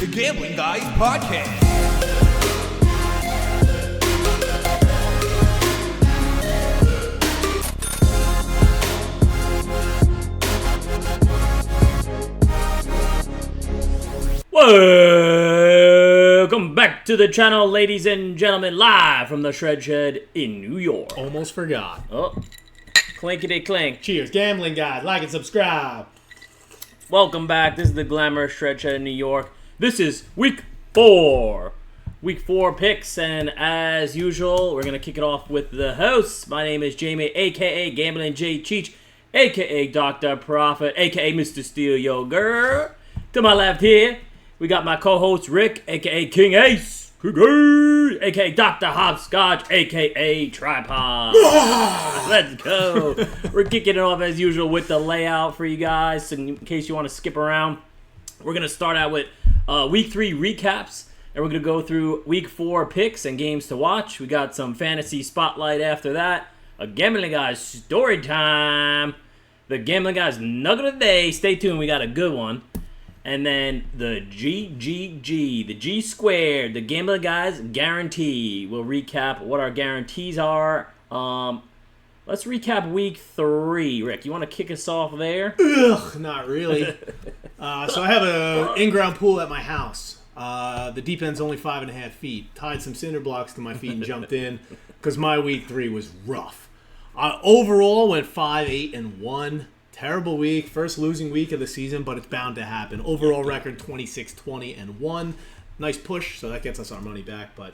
the Gambling Guys Podcast. Welcome back to the channel, ladies and gentlemen, live from the Shred Shed in New York. Almost forgot. Oh, clankety clank. Cheers, Gambling Guys. Like and subscribe. Welcome back. This is the glamorous Shred Shed in New York. This is week 4. Week 4 picks, and as usual, we're going to kick it off with the hosts. My name is Jamie, a.k.a. Gambling J. Cheech, a.k.a. Dr. Prophet, a.k.a. Mr. Steel Yoga. To my left here, we got my co-host Rick, a.k.a. King Ace, a.k.a. Dr. Hopscotch, a.k.a. Tripod. Let's go. We're kicking it off as usual with the layout for you guys, in case you want to skip around. We're going to start out with Week 3 recaps, and we're going to go through Week 4 picks and games to watch. We got some fantasy spotlight after that, a Gambling Guys story time, the Gambling Guys Nugget of the Day. Stay tuned, we got a good one. And then the GGG, the G squared, the Gambling Guys guarantee. We'll recap what our guarantees are. Let's recap Week 3. Rick, you want to kick us off there? Ugh, not really. So I have an in-ground pool at my house. The deep end's only 5.5 feet. Tied some cinder blocks to my feet and jumped in because my Week 3 was rough. Overall, went 5-8-1. Terrible week, first losing week of the season, but it's bound to happen. Overall record 26-20-1. Nice push, so that gets us our money back. But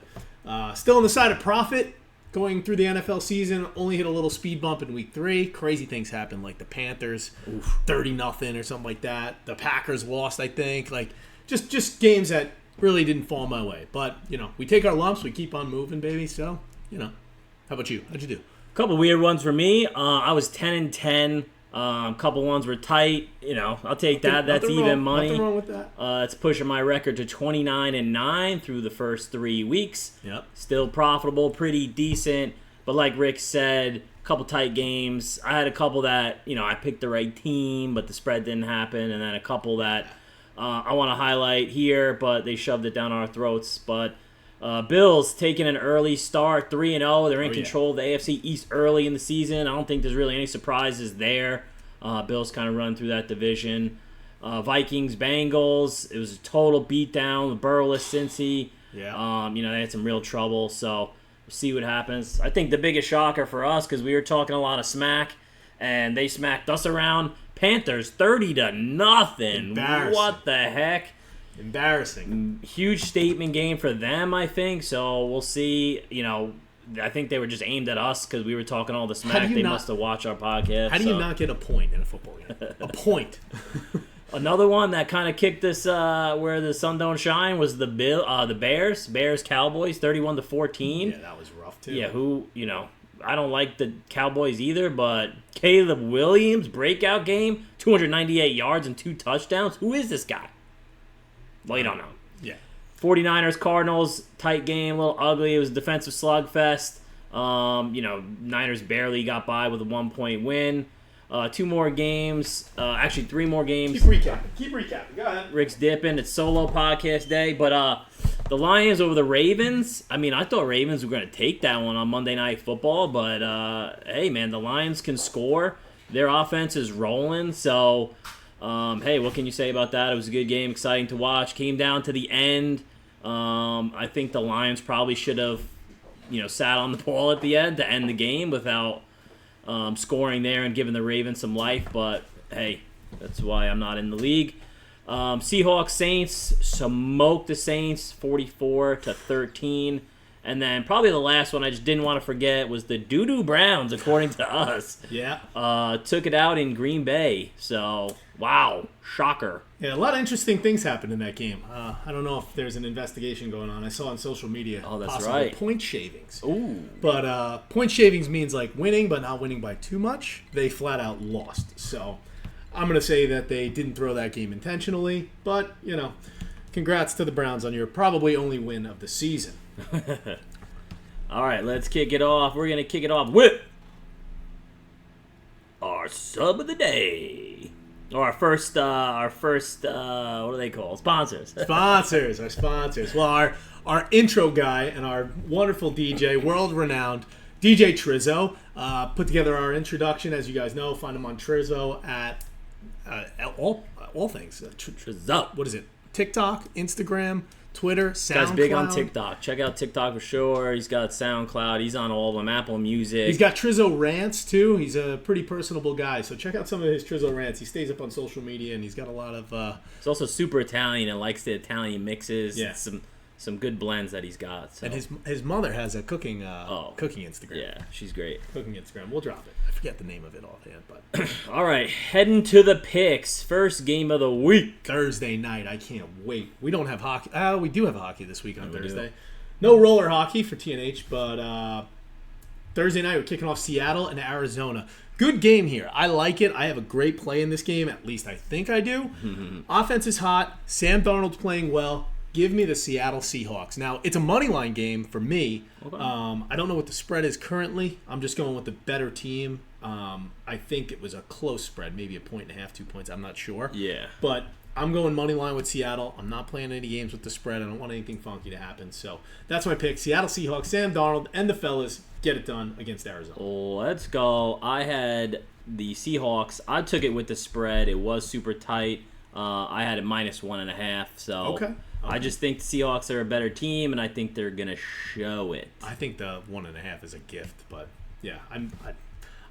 still on the side of profit going through the NFL season. Only hit a little speed bump in week 3. Crazy things happened, like the Panthers 30-0 or something like that. The Packers lost, I think. Like just games that really didn't fall my way. But we take our lumps, we keep on moving, baby. So how about you? How'd you do? A couple weird ones for me. I was 10-10. A couple ones were tight. I'll take that. That's even money. Nothing wrong with that. It's pushing my record to 29-9 through the first 3 weeks. Yep. Still profitable, pretty decent. But like Rick said, a couple tight games. I had a couple that I picked the right team, but the spread didn't happen, and then a couple that I want to highlight here, but they shoved it down our throats. But Bills taking an early start, 3-0. They're in control of the AFC East early in the season. I don't think there's really any surprises there. Bills kind of run through that division. Vikings, Bengals. It was a total beatdown. Burless, Cincy. Yeah. They had some real trouble. So we'll see what happens. I think the biggest shocker for us, because we were talking a lot of smack, and they smacked us around. Panthers 30-0. Embarrassing. What the heck? Embarrassing. Huge statement game for them, I think. So we'll see. I think they were just aimed at us because we were talking all the smack. They must have watched our podcast. How do you not get a point in a football game? A point. Another one that kind of kicked us where the sun don't shine was the Bears. Bears Cowboys 31-14. Yeah, that was rough too. Yeah, I don't like the Cowboys either, but Caleb Williams breakout game, 298 yards and 2 touchdowns. Who is this guy? Well, you don't know. Yeah. 49ers, Cardinals, tight game, a little ugly. It was a defensive slugfest. Niners barely got by with a 1-point win. 2 more games. Actually, 3 more games. Keep recapping. Go ahead. Rick's dipping. It's solo podcast day. But the Lions over the Ravens. I mean, I thought Ravens were going to take that one on Monday Night Football. But, hey, man, the Lions can score. Their offense is rolling. So... hey, what can you say about that? It was a good game, exciting to watch. Came down to the end. I think the Lions probably should have, sat on the ball at the end to end the game without scoring there and giving the Ravens some life. But hey, that's why I'm not in the league. Seahawks Saints smoked the Saints 44-13. And then probably the last one I just didn't want to forget was the Doo-Doo Browns, according to us. Yeah. Took it out in Green Bay. So, wow. Shocker. Yeah, a lot of interesting things happened in that game. I don't know if there's an investigation going on. I saw on social media possible point shavings. Ooh. But point shavings means like winning, but not winning by too much. They flat out lost. So I'm going to say that they didn't throw that game intentionally. But, congrats to the Browns on your probably only win of the season. All right, let's kick it off. We're going to kick it off with our sub of the day. Or our first, what do they call sponsors? Our sponsors. Well, our intro guy and our wonderful DJ, world-renowned DJ Trizzo, put together our introduction. As you guys know, find him on Trizzo at all things. Trizzo. What is it? TikTok, Instagram, Twitter, SoundCloud. Guy's big on TikTok. Check out TikTok for sure. He's got SoundCloud. He's on all of them. Apple Music. He's got Trizzo Rants, too. He's a pretty personable guy. So check out some of his Trizzo Rants. He stays up on social media, and he's got a lot of... He's also super Italian and likes the Italian mixes. Yeah. Some good blends that he's got. So. And his mother has a cooking Instagram. Yeah, she's great. Cooking Instagram. We'll drop it. I forget the name of it offhand, but... All right, heading to the picks. First game of the week. Thursday night. I can't wait. We don't have hockey. We do have hockey this week on Thursday. Do. No roller hockey for TNH, but Thursday night we're kicking off Seattle and Arizona. Good game here. I like it. I have a great play in this game. At least I think I do. Offense is hot. Sam Darnold's playing well. Give me the Seattle Seahawks. Now, it's a money line game for me. Okay. I don't know what the spread is currently. I'm just going with the better team. I think it was a close spread, maybe 1.5, 2 points. I'm not sure. Yeah. But I'm going money line with Seattle. I'm not playing any games with the spread. I don't want anything funky to happen. So that's my pick. Seattle Seahawks, Sam Darnold, and the fellas get it done against Arizona. Let's go. I had the Seahawks. I took it with the spread. It was super tight. I had it -1.5. So Okay. I just think the Seahawks are a better team, and I think they're gonna show it. I think the 1.5 is a gift, but yeah,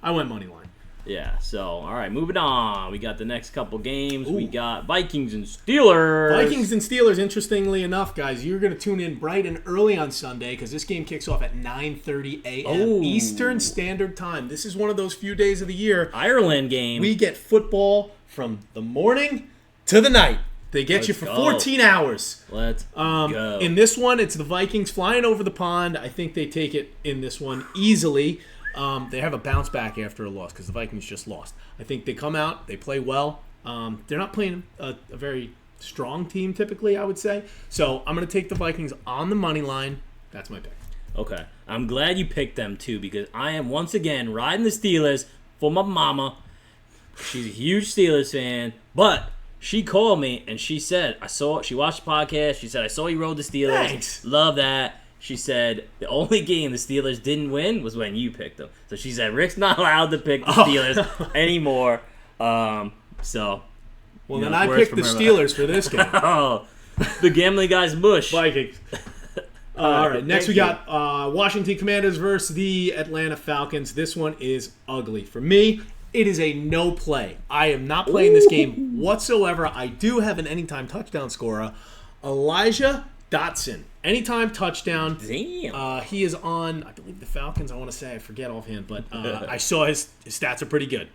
I went money line. Yeah. So all right, moving on. We got the next couple games. Ooh. We got Vikings and Steelers. Vikings and Steelers. Interestingly enough, guys, you're going to tune in bright and early on Sunday because this game kicks off at 9:30 a.m. Oh. Eastern Standard Time. This is one of those few days of the year Ireland game. we get football from the morning to the night. They get you for 14 hours. Let's go. In this one, it's the Vikings flying over the pond. I think they take it in this one easily. They have a bounce back after a loss because the Vikings just lost. I think they come out, they play well. They're not playing a very strong team typically, I would say. So I'm going to take the Vikings on the money line. That's my pick. Okay. I'm glad you picked them, too, because I am, once again, riding the Steelers for my mama. She's a huge Steelers fan, but she called me, and she said, she watched the podcast, she said, I saw you rode the Steelers. Thanks. Love that. She said, the only game the Steelers didn't win was when you picked them. So she said, Rick's not allowed to pick the Steelers anymore. So, well, then I picked the Steelers for this game. Oh, the gambling guy's mush. Vikings. All right, next we got Washington Commanders versus the Atlanta Falcons. This one is ugly. For me, it is a no play. I am not playing this game whatsoever. I do have an anytime touchdown scorer, Elijah Dotson. Anytime touchdown. Damn. He is on, I believe, the Falcons. I want to say, I forget offhand, but I saw his stats are pretty good.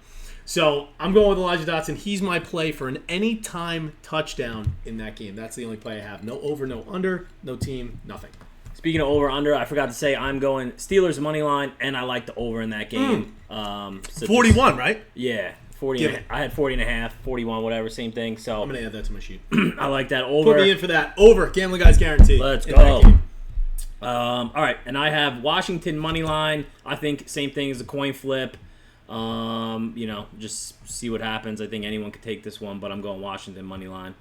So I'm going with Elijah Dotson. He's my play for an anytime touchdown in that game. That's the only play I have. No over, no under, no team, nothing. Speaking of over under, I forgot to say I'm going Steelers money line, and I like the over in that game. So 41, right? Yeah, 40. Give it. I had 40.5, 41, whatever, same thing. So I'm going to add that to my sheet. I like that over. Put me in for that. Over. Gambling Guys guarantee. Let's in go. that game. All right, and I have Washington money line. I think same thing as a coin flip. Just see what happens. I think anyone could take this one, but I'm going Washington money line.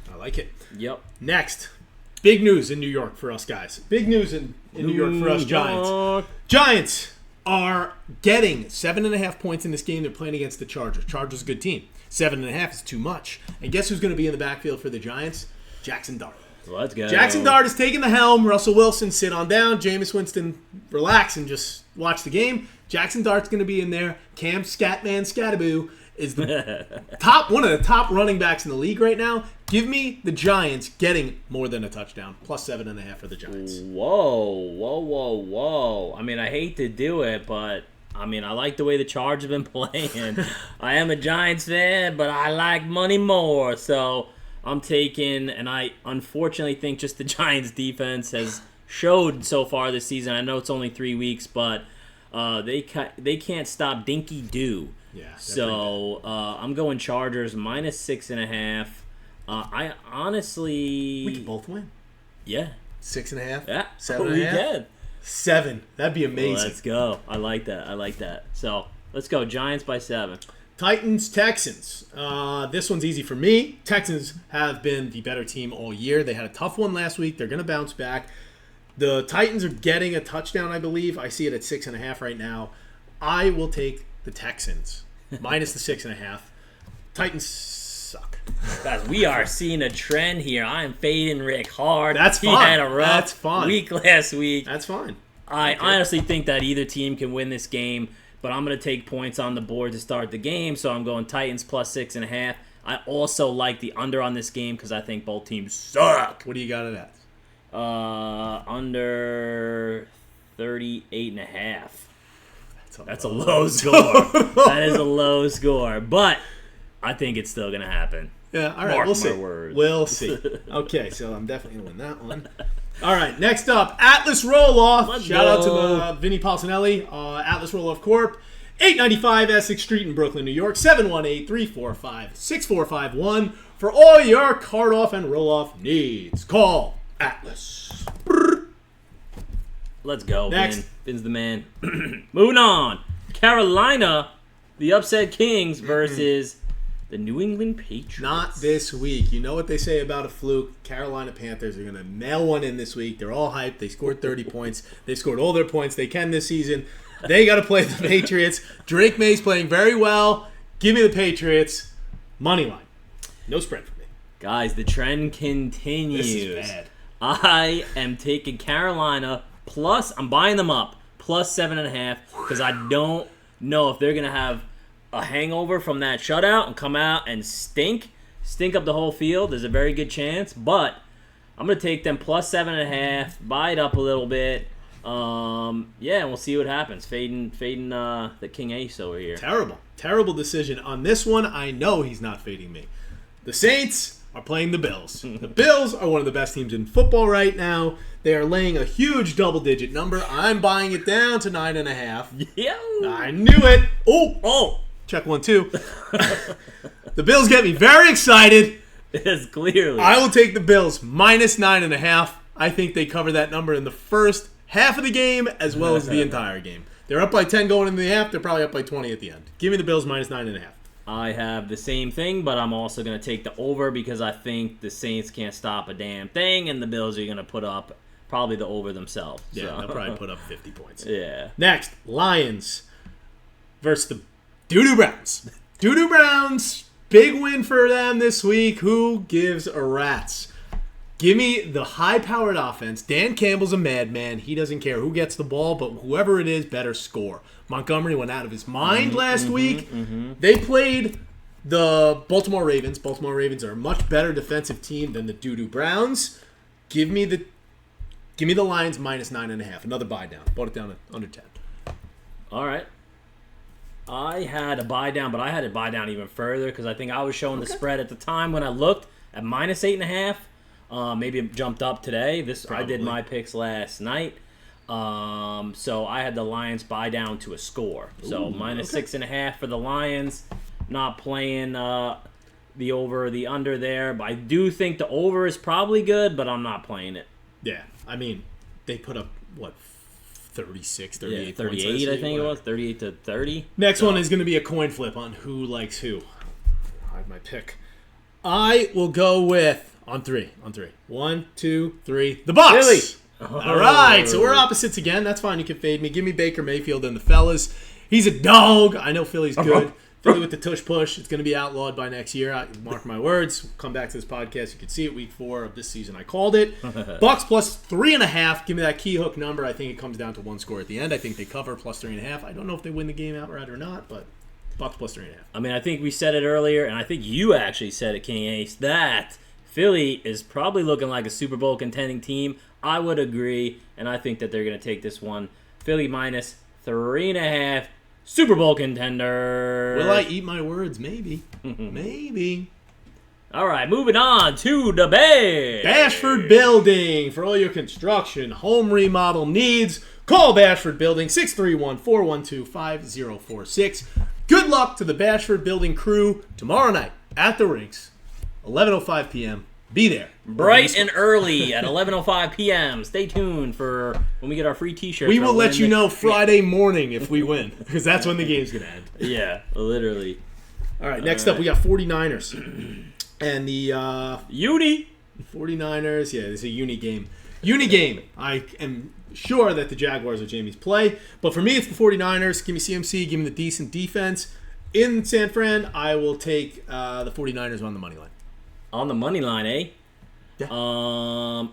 I like it. Yep. Next. Big news in New York for us guys. Big news in New York for us Giants. Giants are getting 7.5 points in this game. They're playing against the Chargers. Chargers a good team. 7.5 is too much. And guess who's going to be in the backfield for the Giants? Jackson Dart. Let's go. Jackson Dart is taking the helm. Russell Wilson, sit on down. Jameis Winston, relax and just watch the game. Jackson Dart's going to be in there. Cam Scatman Scataboo is the one of the top running backs in the league right now. Give me the Giants getting more than a touchdown. Plus 7.5 for the Giants. Whoa. I mean, I hate to do it, but I like the way the Chargers have been playing. I am a Giants fan, but I like money more. So I'm taking, and I unfortunately think just the Giants defense has showed so far this season. I know it's only 3 weeks, but they can't stop Dinky Doo. Yeah. So I'm going Chargers -6.5. I honestly, We could both win. yeah, 6.5. yeah, 7.5. we can. 7. That'd be amazing. Let's go. I like that. So let's go Giants by 7. Titans, Texans. This one's easy for me. Texans have been the better team all year. They had a tough one last week. They're going to bounce back. The Titans are getting a touchdown, I believe. I see it at 6.5 right now. I will take the Texans minus the 6.5. Titans suck. Guys, we are seeing a trend here. I am fading Rick hard. That's He fine. had a rough week last week. That's fine. I honestly think that either team can win this game, but I'm going to take points on the board to start the game, so I'm going Titans plus 6.5. I also like the under on this game because I think both teams suck. What do you got it at? Under 38.5. That's a low low score. That is a low score, but I think it's still going to happen. Yeah, all right, Mark we'll see. my words. We'll see. Okay, so I'm definitely going to win that one. All right, next up, Atlas Roll-Off. Let's Shout out go. to Vinny Palcinelli, Atlas Roll-Off Corp. 895 Essex Street in Brooklyn, New York. 718-345-6451 for all your card-off and roll-off needs. Call Atlas. Let's go, Next. Vin. Vin's the man. Moving on. Carolina, the upset Kings versus the New England Patriots. Not this week. You know what they say about a fluke. Carolina Panthers are going to mail one in this week. They're all hyped. They scored 30 points. They scored all their points they can this season. They got to play the Patriots. Drake May's playing very well. Give me the Patriots. Money line. No spread for me. Guys, the trend continues. This is bad. I am taking Carolina plus, I'm buying them up, plus 7.5, because I don't know if they're going to have a hangover from that shutout and come out and stink up the whole field. There's a very good chance, but I'm going to take them plus 7.5, buy it up a little bit. And we'll see what happens. Fading the King Ace over here. Terrible decision. On this one, I know he's not fading me. The Saints are playing the Bills. The Bills are one of the best teams in football right now. They are laying a huge double-digit number. I'm buying it down to 9.5. Yeah. I knew it. Oh. Check 1, 2. The Bills get me very excited. Yes, clearly. I will take the Bills minus 9.5. I think they cover that number in the first half of the game as well as the entire game. They're up by 10 going into the half. They're probably up by 20 at the end. Give me the Bills minus 9.5. I have the same thing, but I'm also going to take the over because I think the Saints can't stop a damn thing, and the Bills are going to put up probably the over themselves. Yeah, so. they'll probably put up 50 points. Yeah. Next, Lions versus the Doo-Doo Browns. Doo-Doo Browns, big win for them this week. Who gives a rat's? Give me the high-powered offense. Dan Campbell's a madman. He doesn't care who gets the ball, but whoever it is better score. Montgomery went out of his mind last week. They played the Baltimore Ravens. Baltimore Ravens are a much better defensive team than the Doo-Doo Browns. Give me the Lions minus 9.5. Another buy down. Bought it down at under 10. All right. I had a buy down, but I had to buy down even further because I think I was showing the spread at the time when I looked at minus 8.5. Maybe it jumped up today. I did my picks last night. So I had the Lions buy down to a score. So minus 6.5 for the Lions. Not playing the over or the under there. But I do think the over is probably good, but I'm not playing it. Yeah. I mean, they put up, 36, 38 Yeah, points 38, last I week, think it whatever. was. 38 to 30. Next one is going to be a coin flip on who likes who. I have my pick. I will go with on three. 1, 2, 3. The Bucks. Philly. All right, so we're opposites again. That's fine. You can fade me. Give me Baker Mayfield and the fellas. He's a dog. I know Philly's good. Philly with the tush push. It's going to be outlawed by next year. Mark my words. Come back to this podcast. You can see it week 4 of this season. I called it. Bucks plus 3.5. Give me that key hook number. I think it comes down to one score at the end. I think they cover plus 3.5. I don't know if they win the game outright or not, but Bucks plus 3.5. I mean, I think we said it earlier, and I think you actually said it, King Ace, that Philly is probably looking like a Super Bowl contending team. I would agree, and I think that they're going to take this one. Philly minus 3.5. Super Bowl contender. Will I eat my words? Maybe. Maybe. All right, moving on to the Bears. Bashford Building. For all your construction, home remodel needs, call Bashford Building, 631-412-5046. Good luck to the Bashford Building crew tomorrow night at the rinks, 11:05 p.m. Be there. Bright and early at 11:05 p.m. Stay tuned for when we get our free T-shirts. We will let you know Friday morning if we win, because that's when the game's going to end. Yeah, literally. All right, next up we got 49ers. And the Uni. 49ers, yeah, it's a uni game. Uni game. I am sure that the Jaguars are Jamie's play. But for me, it's the 49ers. Give me CMC. Give me the decent defense. In San Fran, I will take the 49ers on the money line. On the money line, eh? Yeah.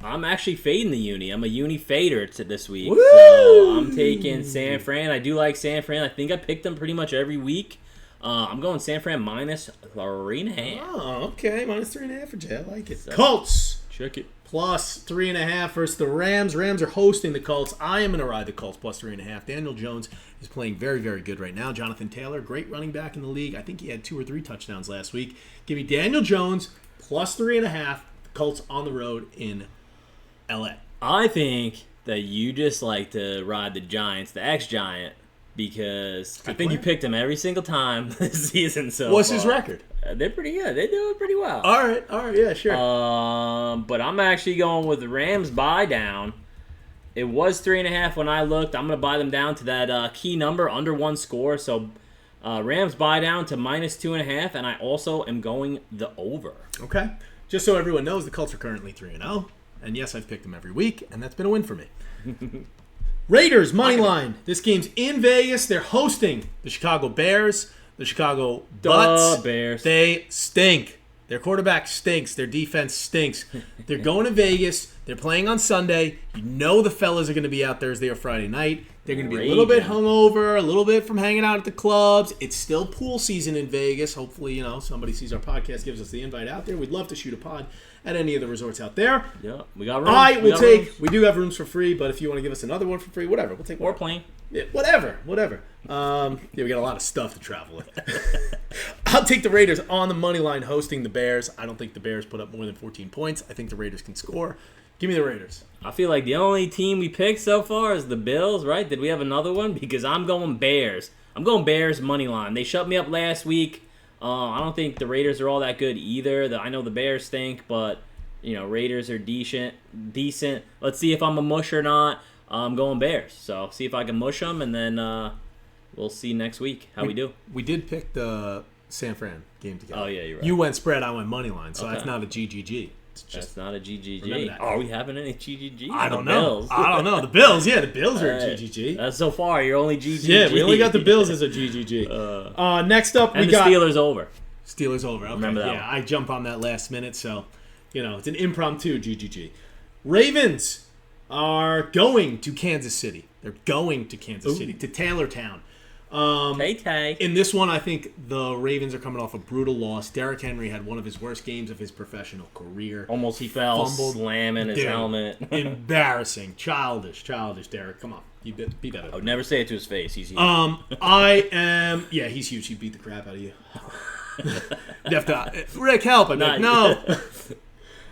I'm actually fading the uni. I'm a uni fader this week. Woo! So I'm taking San Fran. I do like San Fran. I think I pick them pretty much every week. I'm going San Fran minus 3.5. Oh, okay. Minus 3.5 for Jay. I like it. So, Colts. check it. Plus 3.5 versus the Rams. Rams are hosting the Colts. I am going to ride the Colts plus 3.5. Daniel Jones is playing very, very good right now. Jonathan Taylor, great running back in the league. I think he had 2 or 3 touchdowns last week. Give me Daniel Jones plus 3.5. The Colts on the road in LA. I think that you just like to ride the Giants, the ex-Giant, because I think you picked him every single time this season. So what's his record? They're pretty good. They do it pretty well. All right, yeah, sure. But I'm actually going with the Rams buy down. It was 3.5 when I looked. I'm going to buy them down to that key number, under 1 score. So Rams buy down to minus 2.5, and I also am going the over. Okay. Just so everyone knows, the Colts are currently 3-0. And yes, I've picked them every week, and that's been a win for me. Raiders, money line. This game's in Vegas. They're hosting the Chicago Bears. The Chicago Butts. Bears. They stink. Their quarterback stinks. Their defense stinks. They're going to Vegas. They're playing on Sunday. You know the fellas are going to be out Thursday or Friday night. They're going to be a little bit hungover, a little bit from hanging out at the clubs. It's still pool season in Vegas. Hopefully, somebody sees our podcast, gives us the invite out there. We'd love to shoot a pod at any of the resorts out there. Yeah, we got rooms. We do have rooms for free, but if you want to give us another one for free, whatever. We'll take one. Or plane. Yeah, whatever. We got a lot of stuff to travel with. I'll take the Raiders on the money line hosting the Bears. I don't think the Bears put up more than 14 points. I think the Raiders can score. Give me the Raiders. I feel like the only team we picked so far is the Bills, right? Did we have another one? Because I'm going Bears. I'm going Bears money line. They shut me up last week. I don't think the Raiders are all that good either. I know the Bears stink, but Raiders are decent. Let's see if I'm a mush or not. I'm going Bears. So see if I can mush them, and then we'll see next week how we do. We did pick the San Fran game together. Oh, yeah, you're right. You went spread, I went money line, so Okay. that's not a GGG. That's not a GGG. That. Are we having any GGG? I don't know. Bills. I don't know. The Bills, yeah, the Bills are a GGG. That's so far. You're only GGG. Yeah, we only got the Bills as a GGG. Next up, and we the got Steelers over. Steelers over. Okay. Remember that Yeah, one. I jump on that last minute, so it's an impromptu GGG. Ravens are going to Kansas City. They're going to Kansas City, to Taylortown. Tay. In this one, I think the Ravens are coming off a brutal loss. Derrick Henry had one of his worst games of his professional career. Almost he fell, fumbled. slamming his helmet. Embarrassing. Childish, Derrick. Come on. You be better. I would never say it to his face. He's huge. Yeah, he's huge. He beat the crap out of you. Rick, help. I'm like, no.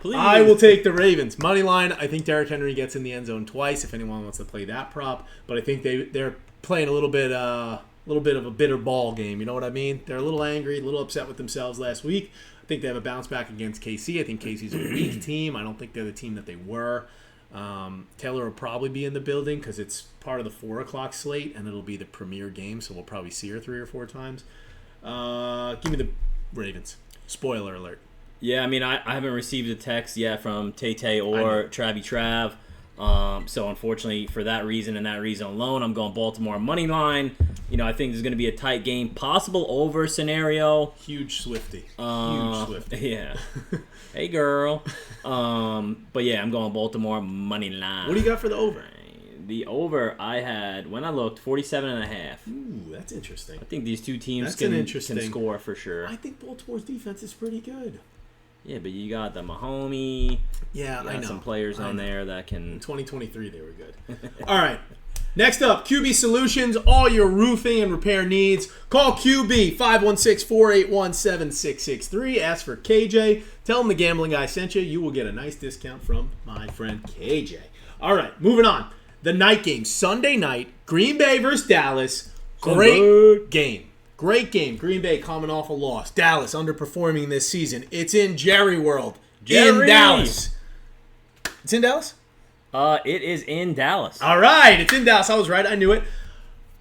Please. I will take the Ravens. Money line, I think Derrick Henry gets in the end zone twice if anyone wants to play that prop. But I think they're playing a little bit of a bitter ball game. You know what I mean? They're a little angry, a little upset with themselves last week. I think they have a bounce back against KC. I think KC's a weak team. I don't think they're the team that they were. Taylor will probably be in the building because it's part of the 4 o'clock slate, and it'll be the premier game, so we'll probably see her 3 or 4 times. Give me the Ravens. Spoiler alert. Yeah, I mean, I haven't received a text yet from Tay or Travie Trav. So unfortunately, for that reason and that reason alone, I'm going Baltimore money line. I think there's going to be a tight game, possible over scenario. Huge Swifty. Yeah. Hey, girl. But yeah, I'm going Baltimore money line. What do you got for the over? The over I had, when I looked, 47.5. Ooh, that's interesting. I think these two teams can can score for sure. I think Baltimore's defense is pretty good. Yeah, but you got the Mahomie. Yeah, you got I know. some players on there that can... In 2023, they were good. All right. Next up, QB Solutions, all your roofing and repair needs. Call QB 516-481-7663. Ask for KJ. Tell them the gambling guy sent you. You will get a nice discount from my friend KJ. All right, moving on. The night game, Sunday night, Green Bay versus Dallas. Great game. Great game. Green Bay coming off a loss. Dallas underperforming this season. It's in Jerry World. In Dallas. It's in Dallas? It is in Dallas. All right. It's in Dallas. I was right. I knew it.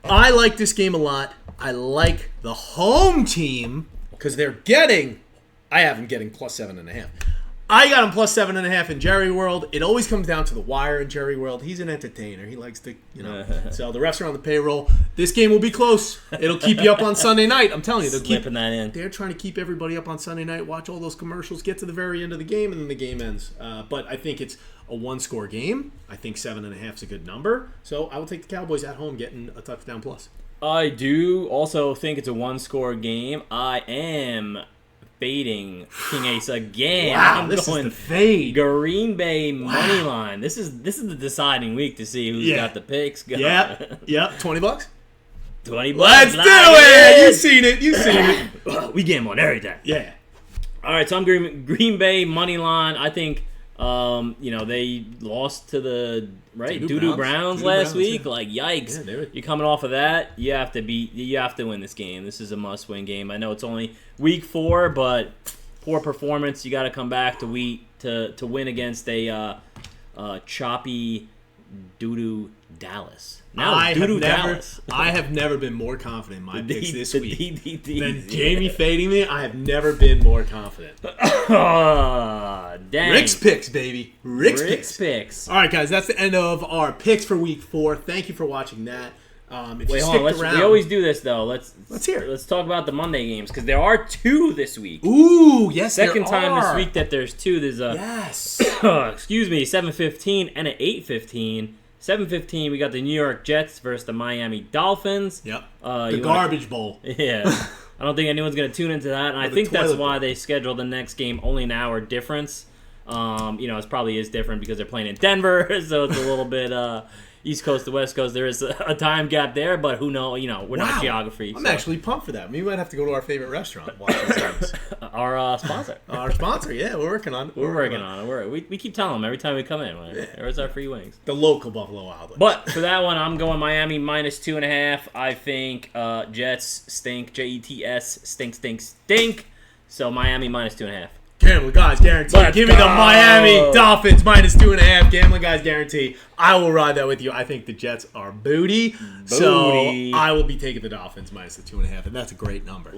I like this game a lot. I like the home team because they're getting. I have them getting plus 7.5. I got him plus 7.5 in Jerry World. It always comes down to the wire in Jerry World. He's an entertainer. He likes to, so the refs are on the payroll. This game will be close. It'll keep you up on Sunday night. I'm telling you. Slipping that in. They're trying to keep everybody up on Sunday night. Watch all those commercials. Get to the very end of the game, and then the game ends. But I think it's a one-score game. I think 7.5 is a good number. So I will take the Cowboys at home getting a touchdown plus. I do also think it's a one-score game. I am fading King Ace again. Wow, I'm this going is the fade. Green Bay money line. This is the deciding week to see who's got the picks going. Yep. $20. $20. Let's do it. You've seen it. We game on everything. Yeah. All right, so I'm Green Bay money line. I think they lost to the Doo-Doo Browns last week. Yeah. Like, yikes! Yeah, you're coming off of that. You have to win this game. This is a must-win game. I know it's only week 4, but poor performance. You got to come back to win against a choppy Doo-Doo Dallas. Now Dallas. I have never been more confident in my picks this week than Jamie yeah. fading me. I have never been more confident. Dang. Rick's picks, baby. Rick's picks. All right, guys, that's the end of our picks for week 4. Thank you for watching that. Wait, hold on. We always do this though. Let's hear it. Let's talk about the Monday games because there are 2 this week. Ooh, yes, Second time this week that there's 2. There's a 7:15 and an 8:15. 7:15, we got the New York Jets versus the Miami Dolphins. Yep. The garbage bowl. Yeah. I don't think anyone's going to tune into that, and I think that's why they scheduled the next game only an hour difference. It probably is different because they're playing in Denver, so it's a little bit East Coast to West Coast. There is a time gap there, but who knows? We're not geography. I'm actually pumped for that. We might have to go to our favorite restaurant. Our sponsor. Our sponsor, yeah, we're working on it. We're working on it. We keep telling them every time we come in. Where's our free wings? The local Buffalo Wild Wings. But for that one, I'm going Miami minus 2.5. I think Jets stink. Jets stink. So Miami minus 2.5. Gambling Guys Guarantee. Give me the Miami Dolphins minus 2.5. Gambling Guys Guarantee. I will ride that with you. I think the Jets are booty. So I will be taking the Dolphins minus the 2.5, and that's a great number.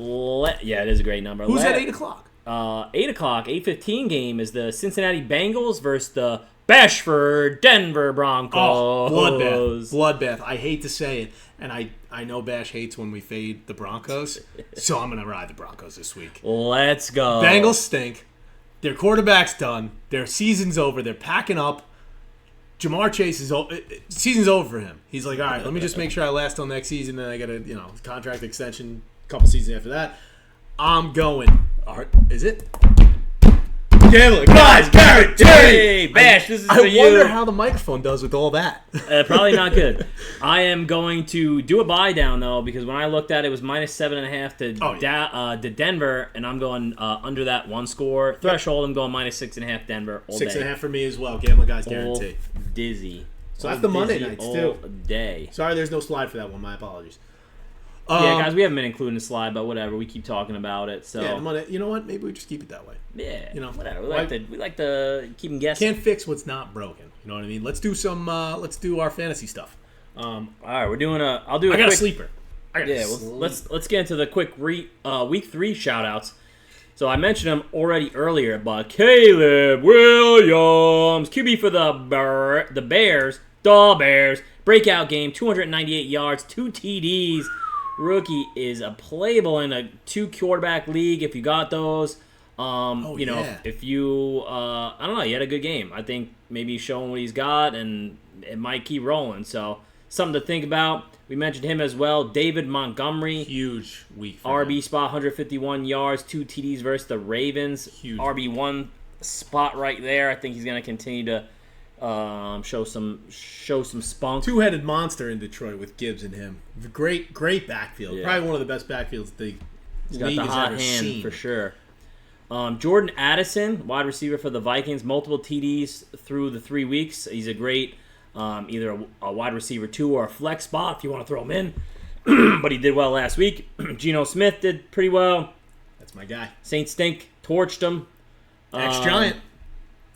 Yeah, it is a great number. Who's at 8 o'clock? 8 o'clock, 8:15 game is the Cincinnati Bengals versus the Bashford Denver Broncos. Oh, bloodbath. I hate to say it, and I know Bash hates when we fade the Broncos, so I'm going to ride the Broncos this week. Let's go. Bengals stink. Their quarterback's done. Their season's over. They're packing up. Jamar Chase season's over for him. He's like, all right, let me just make sure I last till next season, then I get a contract extension a couple seasons after that. I'm going. Is it? Gambling Guys Guarantee! Hey, Bash, this is for you. I wonder how the microphone does with all that. Probably not good. I am going to do a buy down, though, because when I looked at it, it was minus 7.5 to Denver, and I'm going under that one score threshold. I'm going minus 6.5 Denver all day. 6.5 for me as well. Gambling Guys Guarantee. Dizzy. So that's the Monday nights, too. All day. Sorry, there's no slide for that one. My apologies. Yeah, guys, we haven't been including the slide, but whatever. We keep talking about it. So yeah, Monday. You know what? Maybe we just keep it that way. Yeah, whatever. We like to keep them guessing. Can't fix what's not broken. You know what I mean? Let's do some. Let's do our fantasy stuff. All right, we're doing a. I'll do. I got a sleeper. Let's get into the quick week 3 shout-outs. So I mentioned him already earlier, but Caleb Williams, QB for the Bears, breakout game, 298 yards, 2 TDs. Rookie is a playable in a 2-quarterback league if you got those. If you, I don't know, he had a good game. I think maybe showing what he's got, and it might keep rolling. So something to think about. We mentioned him as well. David Montgomery. Huge week. RB spot, 151 yards, 2 TDs versus the Ravens. Huge. RB1 spot right there. I think he's going to continue to show some spunk. 2-headed monster in Detroit with Gibbs and him. Great backfield. Yeah. Probably one of the best backfields the league has ever seen. For sure. Jordan Addison, wide receiver for the Vikings, multiple TDs through the 3 weeks. He's a great either a wide receiver 2 or a flex spot if you want to throw him in. But he did well last week. Geno Smith did pretty well. That's my guy. Saints stink, torched him. Ex-Giant.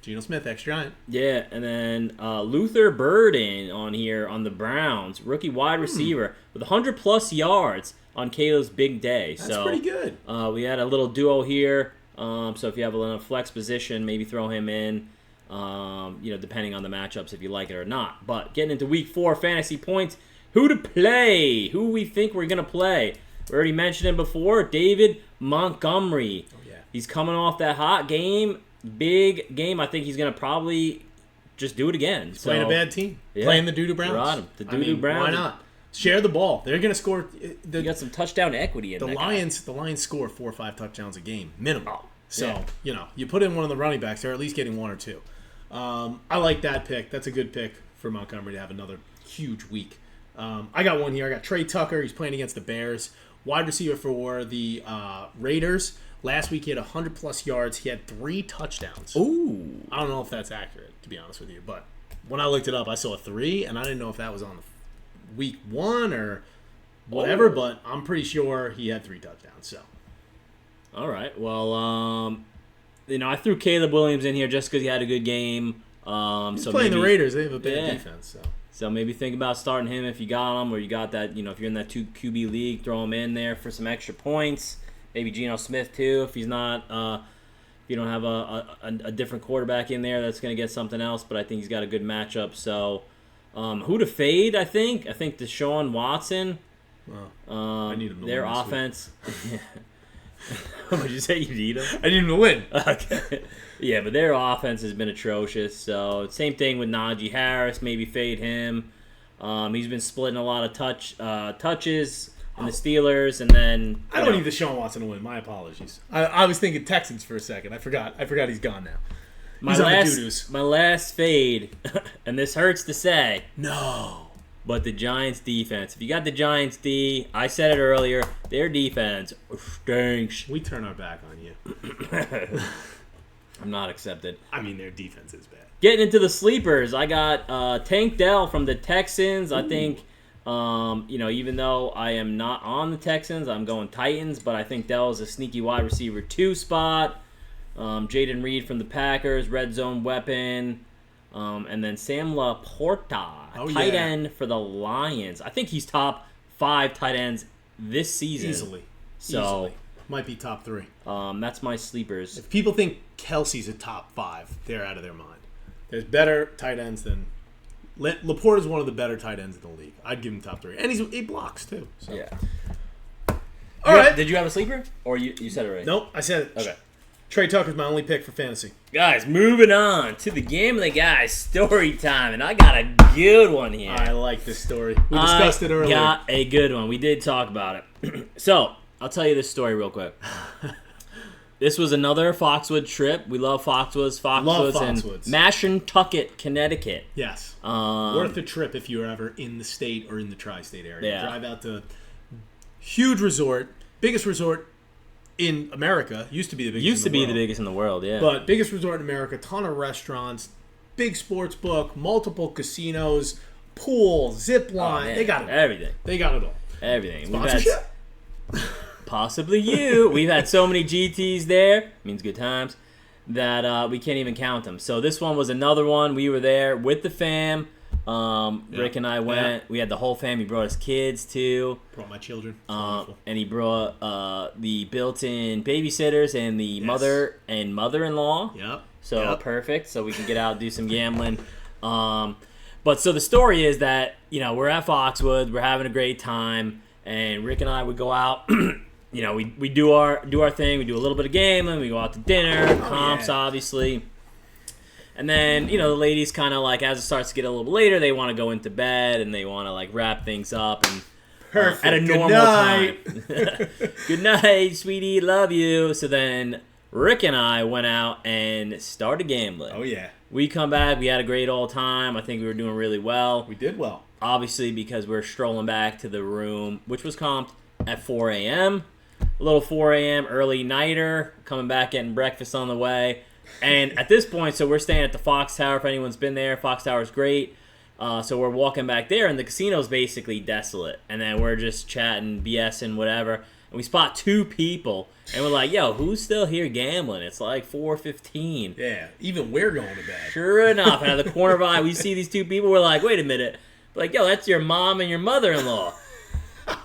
Geno Smith, ex-Giant. Yeah, and then Luther Burden on here on the Browns, rookie wide receiver with 100-plus yards on Caleb's big day. That's pretty good. We had a little duo here. So if you have a flex position, maybe throw him in, depending on the matchups if you like it or not. But getting into Week 4 fantasy points, who to play? Who we think we're going to play? We already mentioned him before, David Montgomery. Oh, yeah. He's coming off that hot game. Big game. I think he's going to probably just do it again. He's playing a bad team. Yeah. Playing the Doo-Doo Browns. Right, the Doo-Doo Browns. Why not? Share the ball. They're going to score. You got some touchdown equity in the that Lions. guy. The Lions score 4 or 5 touchdowns a game minimum. Oh, so you put in one of the running backs, they're at least getting 1 or 2. I like that pick. That's a good pick for Montgomery to have another huge week. I got one here. I got Trey Tucker. He's playing against the Bears. Wide receiver for the Raiders. Last week he had 100-plus yards. He had 3 touchdowns. Ooh. I don't know if that's accurate, to be honest with you. But when I looked it up, I saw 3, and I didn't know if that was on week 1 or whatever. Oh. But I'm pretty sure he had 3 touchdowns. So. All right. Well, I threw Caleb Williams in here just because he had a good game. He's playing the Raiders. They have a bad defense. So maybe think about starting him if you got him, or you got that. If you're in that 2 QB league, throw him in there for some extra points. Maybe Geno Smith too, if he's not. If you don't have a different quarterback in there, that's going to get something else. But I think he's got a good matchup. So who to fade? I think Deshaun Watson. I need him to their win this offense. Would you say you need him? I need him to win. Okay. Yeah, but their offense has been atrocious. So same thing with Najee Harris. Maybe fade him. He's been splitting a lot of touches in the Steelers, and then I don't need Deshaun Watson to win. My apologies. I was thinking Texans for a second. I forgot he's gone now. He's on the doo-doos. My last fade, and this hurts to say. No. But the Giants' defense. If you got the Giants' D, I said it earlier, their defense stinks. We turn our back on you. I'm not accepted. I mean, their defense is bad. Getting into the sleepers, I got Tank Dell from the Texans. I think, even though I am not on the Texans, I'm going Titans, but I think Dell is a sneaky wide receiver 2 spot. Jaden Reed from the Packers, red zone weapon. And then Sam Laporta, tight end for the Lions. I think he's top 5 tight ends this season. Easily. Might be top 3. That's my sleepers. If people think Kelsey's a top 5, they're out of their mind. There's better tight ends than... Laporta's one of the better tight ends in the league. I'd give him top 3. And he blocks, too. So. Yeah. All right. Did you have a sleeper? Or you said it right? Nope, I said it. Okay. Trey Tucker's my only pick for fantasy. Guys, moving on to the Game of the Guys story time, and I got a good one here. I like this story. We discussed it earlier. Got a good one. We did talk about it. So, I'll tell you this story real quick. This was another Foxwood trip. We love Foxwoods. Love Foxwoods. In Mashantucket, Connecticut. Yes. Worth a trip if you're ever in the state or in the tri-state area. Yeah. Drive out to huge resort, biggest resort in America. Used to be the biggest in the world. The biggest in the world, yeah. But biggest resort in America, ton of restaurants, big sports book, multiple casinos, pool, zip line. They got it. Everything. They got it all. Everything. Sponsorship? Possibly you. We've had so many GTs there, means good times, that we can't even count them. So this one was another one. We were there with the fam. Rick and I went. Yeah. We had the whole fam. He brought his kids too. Brought my children. And he brought the built-in babysitters and the mother and mother-in-law. Yep. So perfect. So we can get out and do some gambling. But so the story is that we're at Foxwoods. We're having a great time, and Rick and I would go out. We do our thing. We do a little bit of gambling. We go out to dinner, comps, obviously. And then, the ladies kind of as it starts to get a little later, they want to go into bed and they want to wrap things up and at a normal time. Good night, sweetie. Love you. So then Rick and I went out and started gambling. Oh, yeah. We come back. We had a great old time. I think we were doing really well. We did well. Obviously, because we're strolling back to the room, which was comped at 4 a.m. A little 4 a.m. early nighter, coming back, getting breakfast on the way. And at this point, so we're staying at the Fox Tower. If anyone's been there, Fox Tower's great. So we're walking back there, and the casino's basically desolate. And then we're just chatting, BSing, whatever. And we spot 2 people, and we're like, yo, who's still here gambling? It's like 4:15. Yeah, even we're going to bed. Sure enough, out of the corner of our eye, we see these 2 people. We're like, wait a minute. Like, yo, that's your mom and your mother-in-law.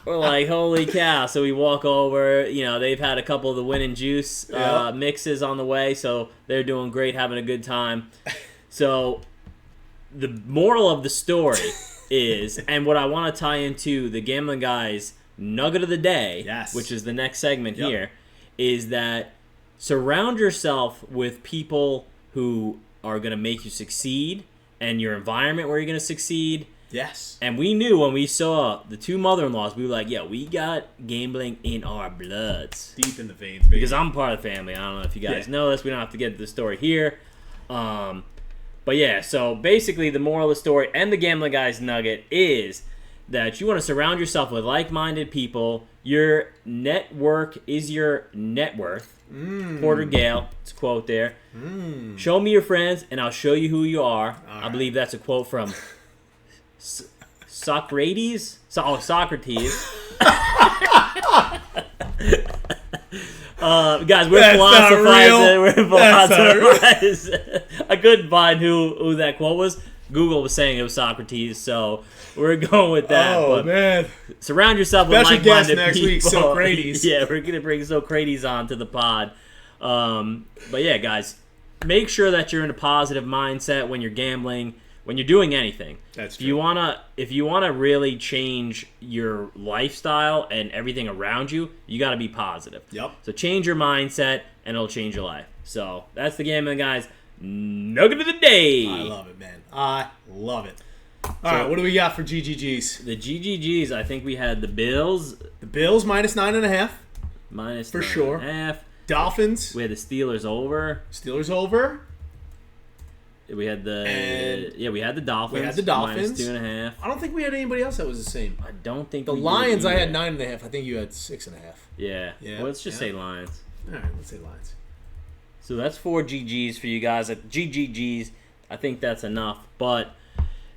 We're like, holy cow. So we walk over. You know, they've had a couple of the winning juice mixes on the way, so they're doing great, having a good time. So the moral of the story is, and what I want to tie into the Gambling Guys Nugget of the Day, which is the next segment here, is that surround yourself with people who are going to make you succeed and your environment where you're going to succeed. Yes. And we knew when we saw the 2 mother-in-laws, we were like, yeah, we got gambling in our bloods. Deep in the veins, baby. Because I'm part of the family. I don't know if you guys know this. We don't have to get to the story here. But yeah, so basically the moral of the story and the Gambling Guys Nugget is that you want to surround yourself with like-minded people. Your network is your net worth. Porter Gale, it's a quote there. Show me your friends, and I'll show you who you are. I believe that's a quote from Socrates. Socrates. Guys, we're philosophizing. We're philosophizing. I couldn't find who that quote was. Google was saying it was Socrates, so we're going with that. Oh, man. Surround yourself with Special guest like-minded next people. week, Socrates. Yeah, we're going to bring Socrates on to the pod. But yeah, guys, make sure that you're in a positive mindset when you're gambling, when you're doing anything. That's true. If you wanna really change your lifestyle and everything around you, you got to be positive. Yep. So change your mindset, and it'll change your life. So that's the Gambling Guys Nugget of the Day. I love it, man. I love it. All right, what do we got for GGGs? The GGGs, I think we had the Bills. The Bills minus 9.5. Minus for 9.5. sure. Dolphins. We had the Steelers over. Steelers over. We had the we had the Dolphins. We had the Dolphins. Minus 2.5. I don't think we had anybody else that was the same. I don't think the Lions. I had 9.5. I think you had 6.5. Yeah. Well, let's just say Lions. All right, let's say Lions. So that's 4 GGs for you guys. GGGs. I think that's enough. But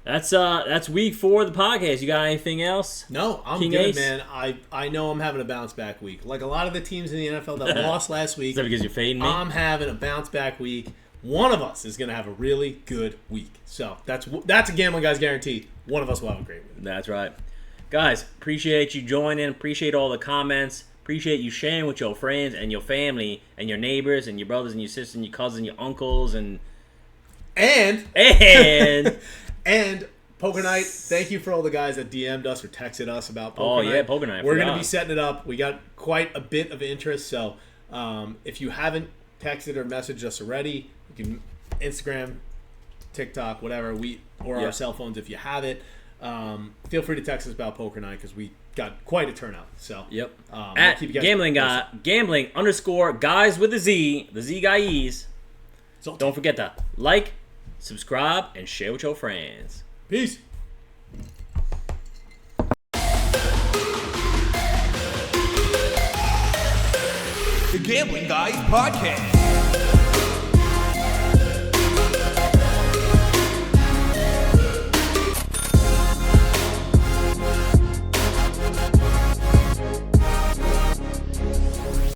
that's week 4 of the podcast. You got anything else? No, I'm King good, Ace? man. I know I'm having a bounce back week. Like a lot of the teams in the NFL that lost last week. Is that because you're fading me? I'm having a bounce back week. One of us is going to have a really good week. So that's a Gambling Guys guarantee. One of us will have a great week. That's right. Guys, appreciate you joining. Appreciate all the comments. Appreciate you sharing with your friends and your family and your neighbors and your brothers and your sisters and your cousins, your uncles and and Poker Night. Thank you for all the guys that DM'd us or texted us about Poker Night. Oh yeah, Poker Night. We're going to be setting it up. We got quite a bit of interest. So if you haven't texted or messaged us already, you can Instagram, TikTok, whatever, our cell phones if you have it. Feel free to text us about Poker Night because we got quite a turnout. So at gambling _ guys with a Z, the Z guys. Don't forget to like, subscribe, and share with your friends. Peace. The Gambling Guys Podcast.